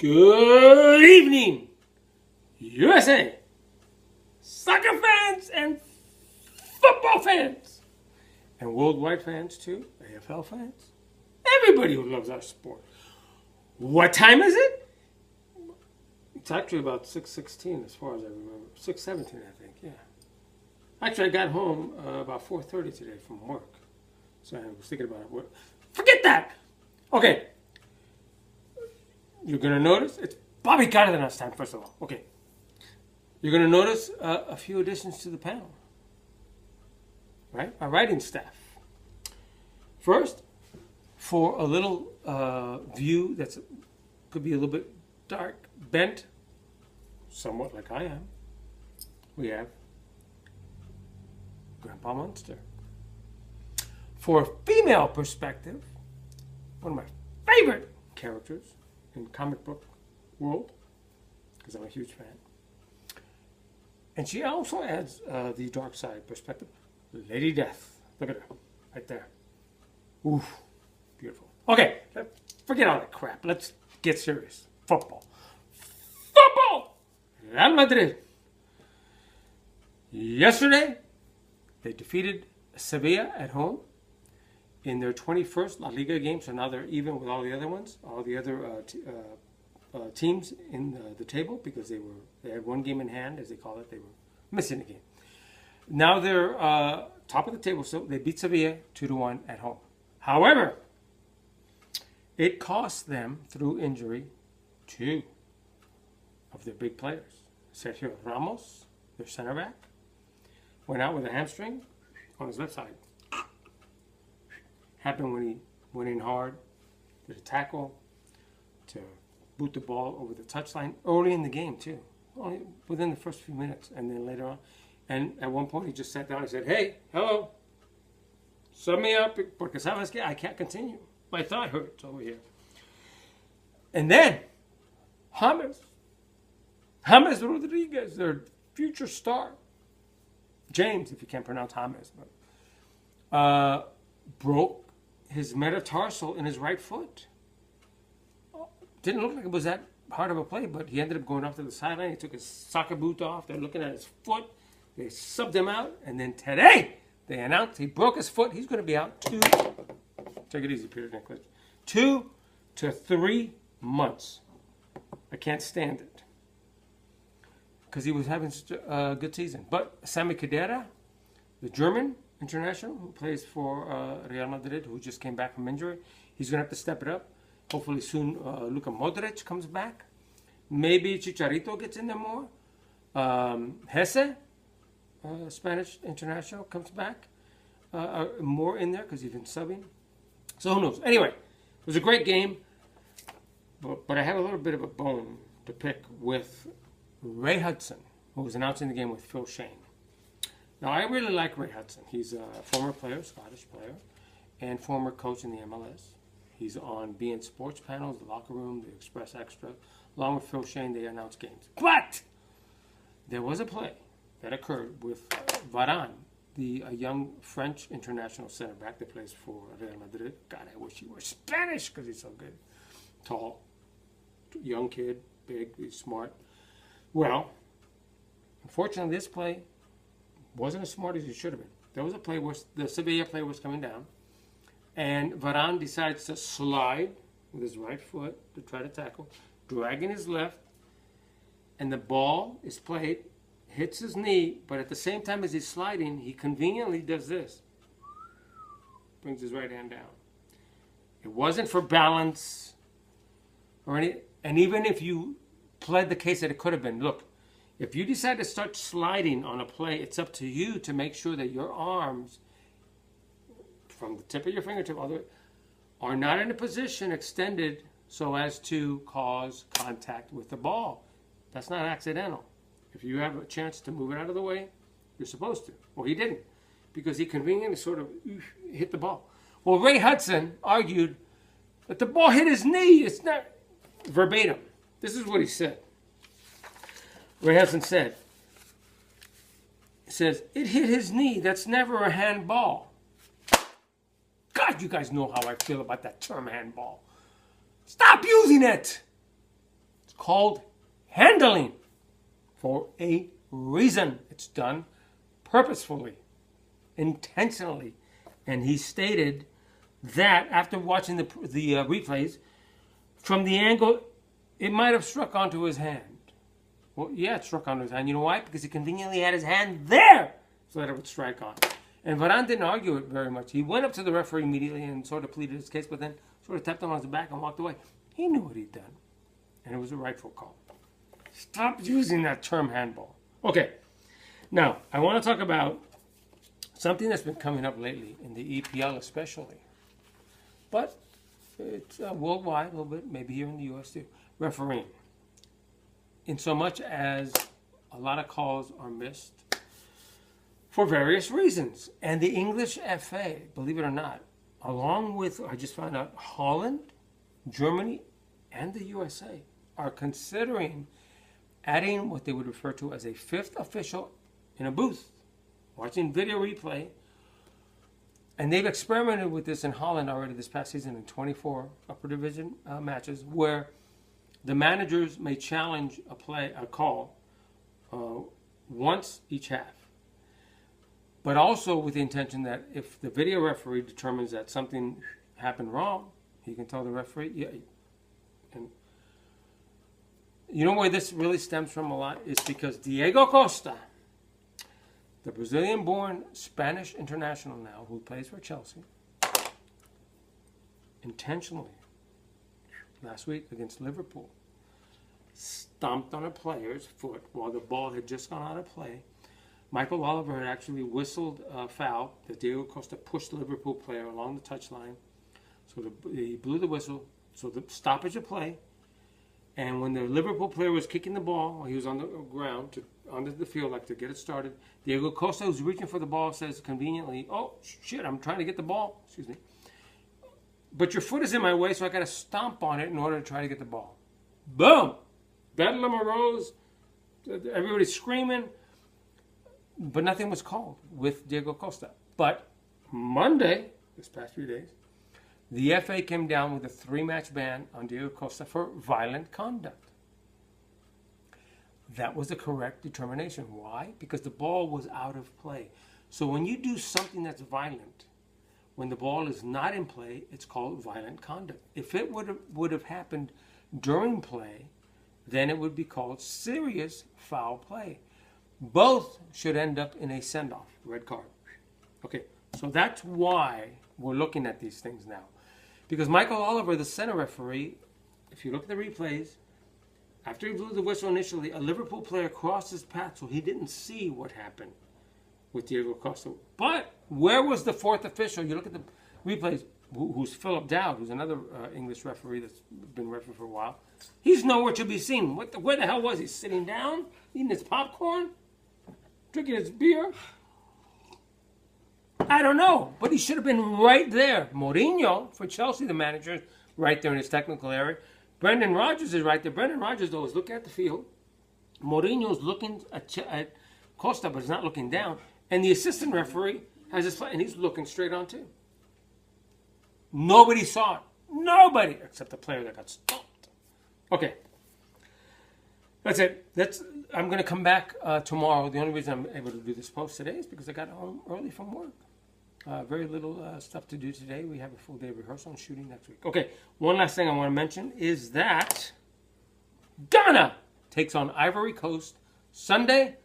Good evening, USA, soccer fans and football fans, and worldwide fans too, AFL fans, everybody who loves our sport. What time is it? It's actually about 6:16 as far as I remember. 6:17, I think, yeah. Actually, I got home about 4:30 today from work, so I was thinking about it. Forget that! Okay. You're going to notice, it's Bobby Cardenas time, first of all. Okay. You're going to notice a few additions to the panel. Right? Our writing staff. First, for a little view that's could be a little bit dark, bent, somewhat like I am, we have Grandpa Munster. For a female perspective, one of my favorite characters in comic book world, because I'm a huge fan. And she also adds the dark side perspective. Lady Death. Look at her. Right there. Oof. Beautiful. Okay. Forget all that crap. Let's get serious. Football. Football! Real Madrid. Yesterday, they defeated Sevilla at home in their 21st La Liga game, so now they're even with all the other ones, all the other teams in the table, because they had one game in hand, as they call it. They were missing a game. Now they're top of the table, so they beat Sevilla 2-1 at home. However, it cost them, through injury, two of their big players. Sergio Ramos, their center back, went out with a hamstring on his left side. Happened when he went in hard, did a tackle to boot the ball over the touchline early in the game too, only within the first few minutes, and then later on. And at one point he just sat down and said, "Hey, hello, sub me up, porque sabes que I can't continue. My thigh hurts over here." And then James Rodriguez, their future star, James, if you can't pronounce James, but broke his metatarsal in his right foot. Didn't look like it was that hard of a play, but he ended up going off to the sideline. He took his soccer boot off. They're looking at his foot. They subbed him out. And then today, they announced he broke his foot. He's going to be out take it easy, Peter Dinklage, 2 to 3 months. I can't stand it, because he was having such a good season. But Sami Khedira, the German international who plays for Real Madrid, who just came back from injury, he's going to have to step it up. Hopefully soon Luka Modric comes back. Maybe Chicharito gets in there more. Hesse, Spanish international, comes back more in there because he's been subbing. So who knows? Anyway, it was a great game. But I have a little bit of a bone to pick with Ray Hudson, who was announcing the game with Phil Shane. Now, I really like Ray Hudson. He's a former player, Scottish player, and former coach in the MLS. He's on beIN Sports panels, the Locker Room, the Express Extra. Along with Phil Shane, they announce games. But there was a play that occurred with Varane, the young French international center back that plays for Real Madrid. God, I wish he were Spanish because he's so good. Tall, young kid, big, he's smart. Well, unfortunately, this play wasn't as smart as he should have been. There was a play where the Sevilla player was coming down, and Varane decides to slide with his right foot to try to tackle, dragging his left, and the ball is played, hits his knee, but at the same time as he's sliding, he conveniently does this. Brings his right hand down. It wasn't for balance or any, and even if you pled the case that it could have been, look, if you decide to start sliding on a play, it's up to you to make sure that your arms, from the tip of your fingertip all the way, are not in a position extended so as to cause contact with the ball. That's not accidental. If you have a chance to move it out of the way, you're supposed to. Well, he didn't, because he conveniently sort of hit the ball. Well, Ray Hudson argued that the ball hit his knee. It's not verbatim. This is what he said. Ray Hudson said, it hit his knee. That's never a handball. God, you guys know how I feel about that term handball. Stop using it. called handling for a reason. It's done purposefully, intentionally. And he stated that after watching the replays, from the angle, it might have struck onto his hand. Well, yeah, it struck onto his hand. You know why? Because he conveniently had his hand there so that it would strike on. And Varane didn't argue it very much. He went up to the referee immediately and sort of pleaded his case, but then sort of tapped him on his back and walked away. He knew what he'd done. And it was a rightful call. Stop using that term handball. Okay. Now, I want to talk about something that's been coming up lately in the EPL especially. But it's worldwide a little bit, maybe here in the U.S. too. Refereeing. In so much as a lot of calls are missed for various reasons. And the English FA, believe it or not, along with, I just found out, Holland, Germany, and the USA are considering adding what they would refer to as a fifth official in a booth, watching video replay. And they've experimented with this in Holland already this past season in 24 upper division matches, where the managers may challenge a call once each half. But also with the intention that if the video referee determines that something happened wrong, he can tell the referee, yeah. And you know where this really stems from a lot? Is because Diego Costa, the Brazilian-born Spanish international now, who plays for Chelsea, intentionally, last week against Liverpool, stomped on a player's foot while the ball had just gone out of play. Michael Oliver had actually whistled a foul that Diego Costa pushed the Liverpool player along the touchline. So he blew the whistle. So the stoppage of play. And when the Liverpool player was kicking the ball, while he was on the ground, onto the field, like to get it started, Diego Costa, who's reaching for the ball, says conveniently, "Oh, shit, I'm trying to get the ball." Excuse me. "But your foot is in my way, so I got to stomp on it in order to try to get the ball." Boom! Bedlam arose. Everybody's screaming. But nothing was called with Diego Costa. But Monday, this past few days, the FA came down with a 3-match ban on Diego Costa for violent conduct. That was the correct determination. Why? Because the ball was out of play. So when you do something that's violent, when the ball is not in play, it's called violent conduct. If it would have happened during play, then it would be called serious foul play. Both should end up in a send-off, red card. Okay, so that's why we're looking at these things now. Because Michael Oliver, the center referee, if you look at the replays, after he blew the whistle initially, a Liverpool player crossed his path, so he didn't see what happened with Diego Costa. But where was the fourth official? You look at the replays, who's Philip Dowd, who's another English referee that's been refereeing for a while. He's nowhere to be seen. Where the hell was he? Sitting down, eating his popcorn, drinking his beer? I don't know, but he should have been right there. Mourinho, for Chelsea, the manager, right there in his technical area. Brendan Rodgers is right there. Brendan Rodgers, though, is looking at the field. Mourinho's looking at Costa, but he's not looking down. And the assistant referee has his and he's looking straight on, too. Nobody saw it. Nobody, except the player that got stomped. Okay. That's it. I'm going to come back tomorrow. The only reason I'm able to do this post today is because I got home early from work. Very little stuff to do today. We have a full day of rehearsal and shooting next week. Okay, one last thing I want to mention is that Ghana takes on Ivory Coast Sunday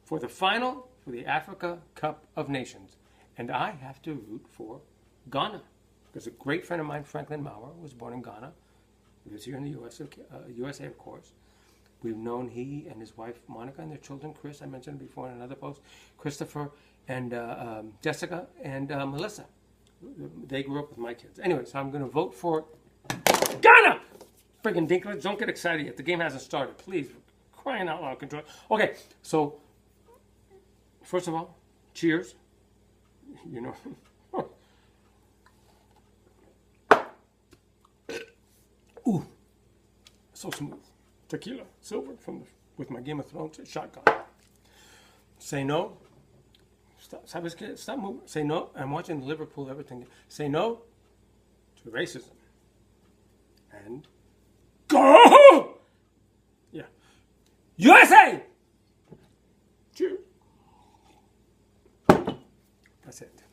for the final for the Africa Cup of Nations. And I have to root for Ghana. Because a great friend of mine, Franklin Maurer, was born in Ghana. He was here in the USA, of course. We've known he and his wife, Monica, and their children, Chris, I mentioned before in another post, Christopher and Jessica and Melissa. They grew up with my kids. Anyway, so I'm going to vote for Ghana! Friggin' Dinklage, don't get excited yet. The game hasn't started. Please, crying out loud, control. Okay, so, first of all, cheers. You know. Ooh, so smooth. Tequila, silver, with my Game of Thrones shotgun. Say no. Stop moving. Say no. I'm watching Liverpool Everton. Say no to racism. And go! USA! Cheers. That's it.